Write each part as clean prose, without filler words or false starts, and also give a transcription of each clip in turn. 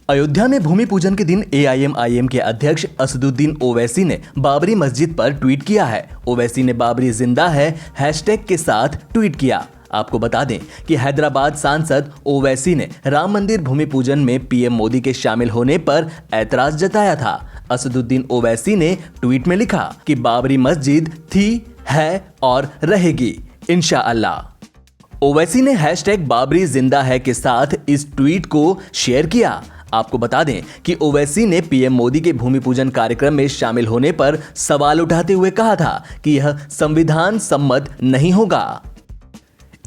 अयोध्या में भूमि पूजन के दिन AIM के अध्यक्ष असदुद्दीन ओवैसी ने बाबरी मस्जिद पर ट्वीट किया है। ओवैसी ने बाबरी जिंदा है हैशटैग के साथ ट्वीट किया। आपको बता दें कि हैदराबाद सांसद ओवैसी ने राम मंदिर भूमि पूजन में PM मोदी के शामिल होने पर ऐतराज जताया था। असदुद्दीन ओवैसी ने ट्वीट में लिखा कि बाबरी मस्जिद थी, है और रहेगी इंशाअल्लाह। ओवैसी ने हैशटैग बाबरी जिंदा है के साथ इस ट्वीट को शेयर किया। आपको बता दें कि ओवैसी ने PM मोदी के भूमि पूजन कार्यक्रम में शामिल होने पर सवाल उठाते हुए कहा था कि यह संविधान सम्मत नहीं होगा।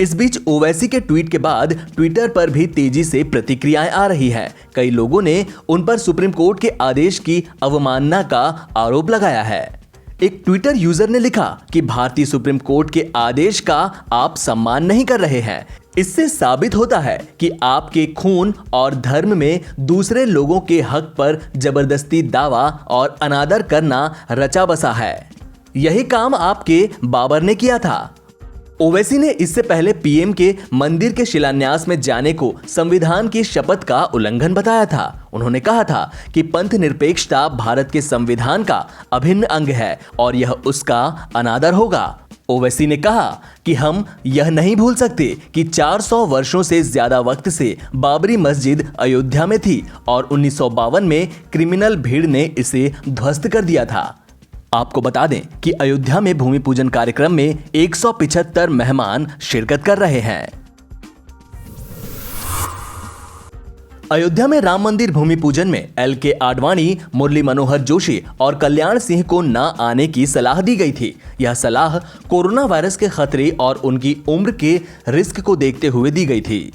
इस बीच ओवैसी के ट्वीट के बाद ट्विटर पर भी तेजी से प्रतिक्रियाएं आ रही हैं। कई लोगों ने उन पर सुप्रीम कोर्ट के आदेश की अवमानना का आरोप लगाया है। एक ट्विटर यूजर ने लिखा कि भारतीय सुप्रीम कोर्ट के आदेश का आप सम्मान नहीं कर रहे हैं। इससे साबित होता है कि आपके खून और धर्म में दूसरे लोगों के हक पर जबरदस्ती दावा और अनादर करना रचा बसा है। यही काम आपके बाबर ने किया था। ओवैसी ने इससे पहले PM के मंदिर के शिलान्यास में जाने को संविधान की शपथ का उल्लंघन बताया था। उन्होंने कहा था कि पंथ निरपेक्षता भारत के संविधान का अभिन्न अंग है और यह उसका अनादर होगा। ओवैसी ने कहा कि हम यह नहीं भूल सकते कि 400 वर्षों से ज्यादा वक्त से बाबरी मस्जिद अयोध्या में थी और 1952 में क्रिमिनल भीड़ ने इसे ध्वस्त कर दिया था। आपको बता दें कि अयोध्या में भूमि पूजन कार्यक्रम में 175 मेहमान शिरकत कर रहे हैं। अयोध्या में राम मंदिर भूमि पूजन में LK आडवाणी, मुरली मनोहर जोशी और कल्याण सिंह को न आने की सलाह दी गई थी। यह सलाह कोरोना वायरस के खतरे और उनकी उम्र के रिस्क को देखते हुए दी गई थी।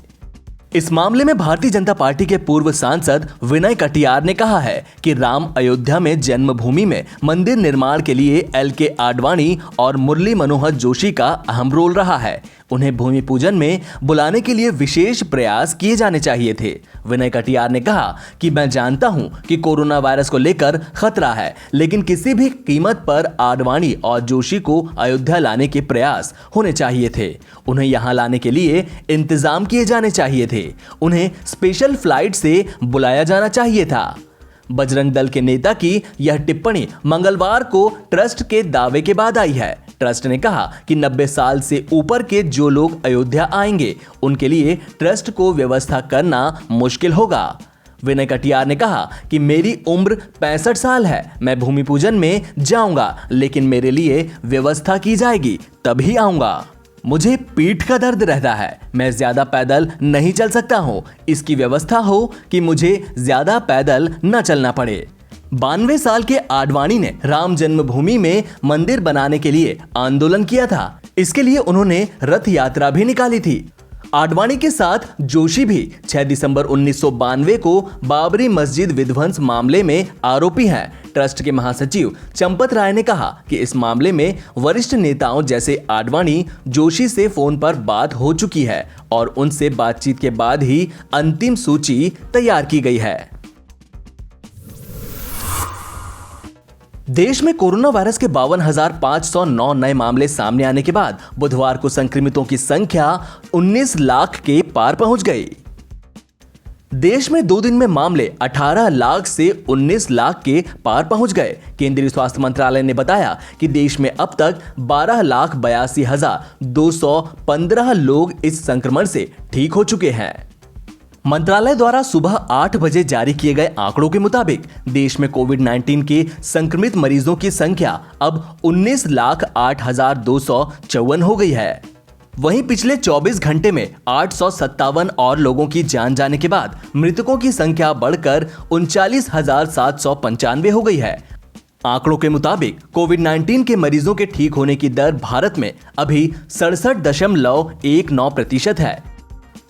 इस मामले में भारतीय जनता पार्टी के पूर्व सांसद विनय कटियार ने कहा है कि राम अयोध्या में जन्मभूमि में मंदिर निर्माण के लिए LK आडवाणी और मुरली मनोहर जोशी का अहम रोल रहा है। उन्हें भूमि पूजन में बुलाने के लिए विशेष प्रयास किए जाने चाहिए थे। विनय कटियार ने कहा कि मैं जानता हूं कि कोरोना वायरस को लेकर खतरा है, लेकिन किसी भी कीमत पर आडवाणी और जोशी को अयोध्या लाने के प्रयास होने चाहिए थे। उन्हें यहां लाने के लिए इंतजाम किए जाने चाहिए थे। उन्हें स्पेशल फ्लाइट से बुलाया जाना चाहिए था। बजरंग दल के नेता की यह टिप्पणी मंगलवार को ट्रस्ट के दावे के बाद आई है। ट्रस्ट ने कहा कि 90 साल से ऊपर के जो लोग अयोध्या आएंगे उनके लिए ट्रस्ट को व्यवस्था करना मुश्किल होगा। विनय कटियार ने कहा कि मेरी उम्र 65 साल है, मैं भूमि पूजन में जाऊंगा, लेकिन मेरे लिए व्यवस्था की जाएगी तभी आऊंगा। मुझे पीठ का दर्द रहता है, मैं ज्यादा पैदल नहीं चल सकता हूँ। इसकी व्यवस्था हो कि मुझे ज्यादा पैदल न चलना पड़े। 92 साल के आडवाणी ने राम जन्मभूमि में मंदिर बनाने के लिए आंदोलन किया था। इसके लिए उन्होंने रथ यात्रा भी निकाली थी। आडवाणी के साथ जोशी भी 6 दिसंबर 1992 को बाबरी मस्जिद विध्वंस मामले में आरोपी हैं। ट्रस्ट के महासचिव चंपत राय ने कहा कि इस मामले में वरिष्ठ नेताओं जैसे आडवाणी, जोशी से फोन पर बात हो चुकी है और उनसे बातचीत के बाद ही अंतिम सूची तैयार की गई है। देश में कोरोना वायरस के 52,509 नए मामले सामने आने के बाद बुधवार को संक्रमितों की संख्या 19 लाख के पार पहुंच गई। देश में 2 दिन में मामले 18 लाख से 19 लाख के पार पहुंच गए। केंद्रीय स्वास्थ्य मंत्रालय ने बताया कि देश में अब तक 12,82,215 लोग इस संक्रमण से ठीक हो चुके हैं। मंत्रालय द्वारा सुबह 8 बजे जारी किए गए आंकड़ों के मुताबिक देश में कोविड-19 के संक्रमित मरीजों की संख्या अब 19,08,254 हो गई है। वहीं पिछले 24 घंटे में 857 और लोगों की जान जाने के बाद मृतकों की संख्या बढ़कर 39,795 हो गई है। आंकड़ों के मुताबिक कोविड-19 के मरीजों के ठीक होने की दर भारत में अभी 67.19% है।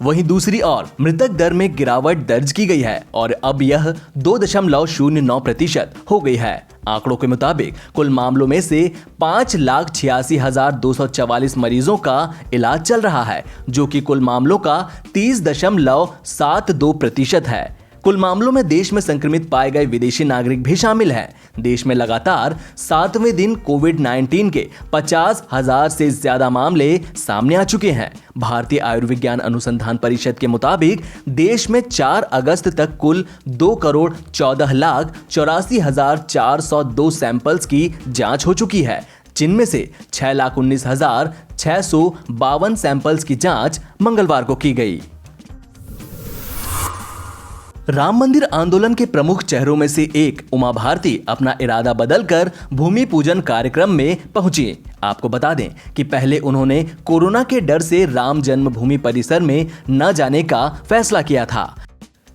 वहीं दूसरी ओर मृतक दर में गिरावट दर्ज की गई है और अब यह 2.09% हो गई है। आंकड़ों के मुताबिक कुल मामलों में से 5,86,244 मरीजों का इलाज चल रहा है, जो कि कुल मामलों का 30.72% है। कुल मामलों में देश में संक्रमित पाए गए विदेशी नागरिक भी शामिल हैं। देश में लगातार 7वें दिन कोविड-19 के 50,000 से ज्यादा मामले सामने आ चुके हैं। भारतीय आयुर्विज्ञान अनुसंधान परिषद के मुताबिक देश में 4 अगस्त तक कुल 2,14,84,402 सैंपल्स की जांच हो चुकी है, जिनमें से 6,19,652 सैंपल्स की जांच मंगलवार को की गई। राम मंदिर आंदोलन के प्रमुख चेहरों में से एक उमा भारती अपना इरादा बदलकर भूमि पूजन कार्यक्रम में पहुंची। आपको बता दें कि पहले उन्होंने कोरोना के डर से राम जन्मभूमि परिसर में न जाने का फैसला किया था।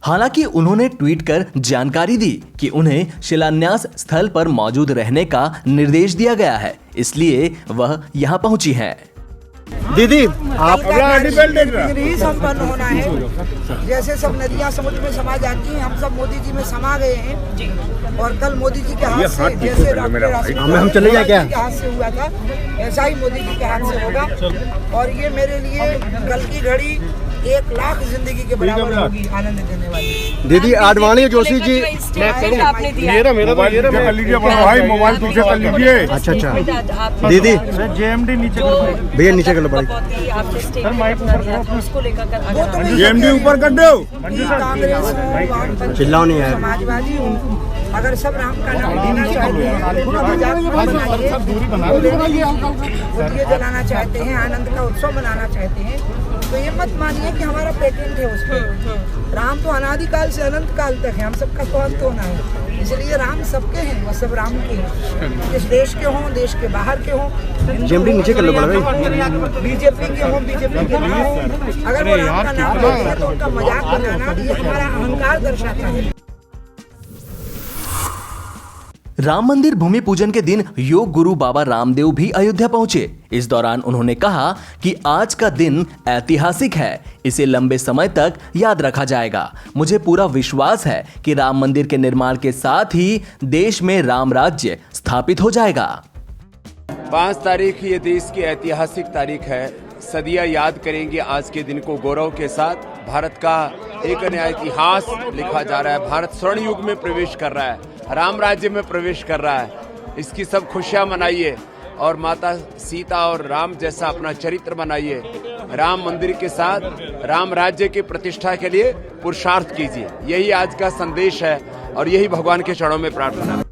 हालांकि उन्होंने ट्वीट कर जानकारी दी कि उन्हें शिलान्यास स्थल पर मौजूद रहने का निर्देश दिया गया है, इसलिए वह यहां पहुंची हैं। दीदी आप संपन्न होना है। जैसे सब नदियां समुद्र में समा जाती हैं, हम सब मोदी जी में समा गए हैं और कल मोदी जी के हाथ से जैसे हम चले जाए क्या हाथ से हुआ था, ऐसा ही मोदी जी के हाथ से होगा। और ये मेरे लिए कल की घड़ी 1,00,000 जिंदगी के बराबर होगी, आनंद देने वाली। दीदी आडवाणी जोशी जी मोबाइल पीछे कर लीजिए। अच्छा दीदी जेएमडी नीचे भैया नीचे कर लो भाई। जेएमडी ऊपर कर दो। चिल्लाओ नहीं यार। समाजवादी हूँ, अगर सब राम का नाम लेना चाहते हैं, दिए जलाना चाहते हैं, आनंद का उत्सव मनाना चाहते हैं, तो ये मत मानिए कि हमारा पेटेंट है उस पर। राम तो अनादिकाल से अनंत काल तक है, हम सबका तो अंत होना है, इसलिए राम सबके हैं, वो सब राम के हैं। इस देश के हों, देश के बाहर के हों, नीचे कर लो भाई। बीजेपी के हों, बीजेपी के ना हों, अगर वो राम का नाम लेते हैं तो उनका मजाक बनाना ये हमारा अहंकार दर्शाता है। राम मंदिर भूमि पूजन के दिन योग गुरु बाबा रामदेव भी अयोध्या पहुंचे। इस दौरान उन्होंने कहा कि आज का दिन ऐतिहासिक है, इसे लंबे समय तक याद रखा जाएगा। मुझे पूरा विश्वास है कि राम मंदिर के निर्माण के साथ ही देश में राम राज्य स्थापित हो जाएगा। 5 तारीख ये देश की ऐतिहासिक तारीख है। सदियां याद करेंगे आज के दिन को गौरव के साथ। भारत का एक नया इतिहास लिखा जा रहा है। भारत स्वर्ण युग में प्रवेश कर रहा है, राम राज्य में प्रवेश कर रहा है। इसकी सब खुशियां मनाइए और माता सीता और राम जैसा अपना चरित्र बनाइए। राम मंदिर के साथ राम राज्य की प्रतिष्ठा के लिए पुरुषार्थ कीजिए। यही आज का संदेश है और यही भगवान के चरणों में प्रार्थना है।